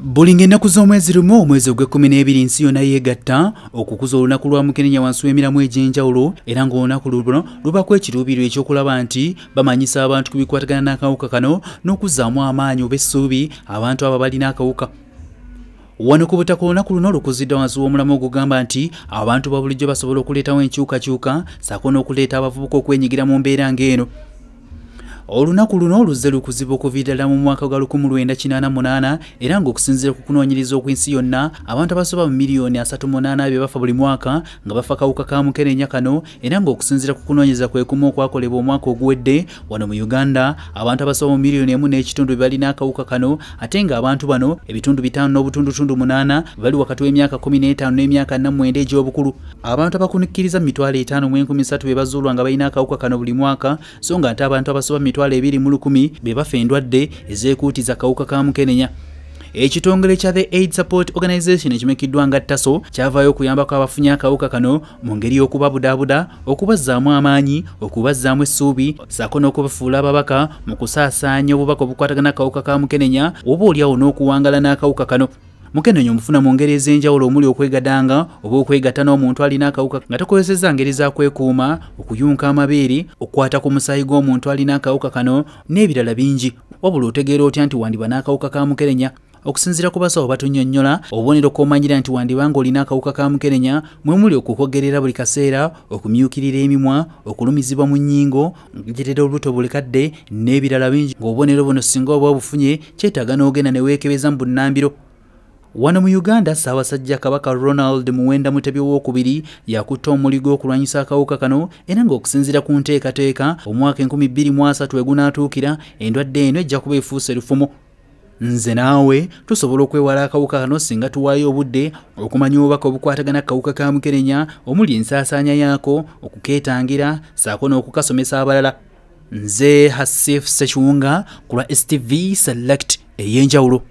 Bulinga ennaku z'omwezi lumu omwezi ogw'e12 ensi yonna yeegatta okukuza olunaku lwa Mukenenya wansi w'emiramu egy'enjawulo era ng'olunaku luno lubako ekiruubirirwa ekyokulaba nti bamanyisa abantu ku bikwatagana n'akawuka kano n'okuzzaamu amaanyi oba essuubi abantu abo balina akawuka. Wano ku butaka olunaku luno lukuziddwa wansi w'omulamwa ogugamba nti abantu ba bulijjo basobola okuleetawo enkyukakyuka ssaako n'okuleeta abavubuka okwenyigira mu mbeera ng'eno. Olunaku luno luzze lukuzibwa okuviira ddala mu mwaka gwa 1988 era ng'okusinziira ku kunoonyereza okw'ensi yonna abantu abasoba mu miliyoni 38 be bafa buli mwaka nga bafa kawuka ka Mukenenya kano era ng'okusinziira ku kunoonyereza kwe kumu okwakolebwa omwaka oguwedde wano mu Uganda abantu abasoba mu miliyoni 1.5 be balina akawuka kano ate ng'abantu bano ebitundu 5.8 bali wakati w'emyaka 15 n'emyaka 49 egy'obukulu. Abantu abakunikiriza mu 5,013 be bazuulwa nga balina akawuka kano buli mwaka so nga ate abantu abasoba 210,000 be bafa endwadde ezeekuutiza akawuka ka Mukenenya. Ekitongole kya The Aid Support Organization ekimekiddwa nga TASO kyavaayo okuyambako abafunye akawuka kano mu ngeri y'okubabudaabuda, okubazzaamu amaanyi, okubazzaamu essuubi ssaako n'okubafuula ababaka mu kusaasaanya obubaka obukwatagana akawuka ka Mukenenya oba oliawo n'okuwangala n'akawuka kano. Mukenenya omufuna mu ngeri ez'enjawulo omuli okwegadanga oba okwegatta n'omuntu alina akawuka nga takozesezza ngeri za kwekuuma, okuyunka amabeere, okukwata ku musaayi gw'omuntu alina akawuka kano n'ebirala bingi. Wabula otegeera otya nti wandiba n'akawuka ka Mukenenya? Okusinziira ku basawo batunnyonnyola obubonero k'omanyira nti wandiba ng'olina akawuka ka Mukenenya mwe muli okukogerera buli kaseera, okumyukirira emimwa, okulumizibwa mu nnyingo, okujeterera olubuto bulekadde n'ebirala bingi ng'obubonero buno singa oba obufunye kyetaaga n'ogenda ne weekebeza mu bunnambiro. Wano mu Uganda Ssaabasajja Kabaka Ronald Muwenda Mutebi II yakutta omuligo okulwanyisa akawuka kano era ng'okusinziira ku nteekateeka omwaka 2030 we gunaatuukira endwadde eno ejja kuba efuuse lufumo. Nze naawe tusobola okwewala akawuka kano singa tuwaayo obudde okumanya obubaka obukwatagana akawuka ka Mukenenya omuli ensaasaanya yaako, okukeetangira ssaako n'okukasomesa abalala. Nze Hasif Sekiwunga ku lwa STV Select ey'enjawulo.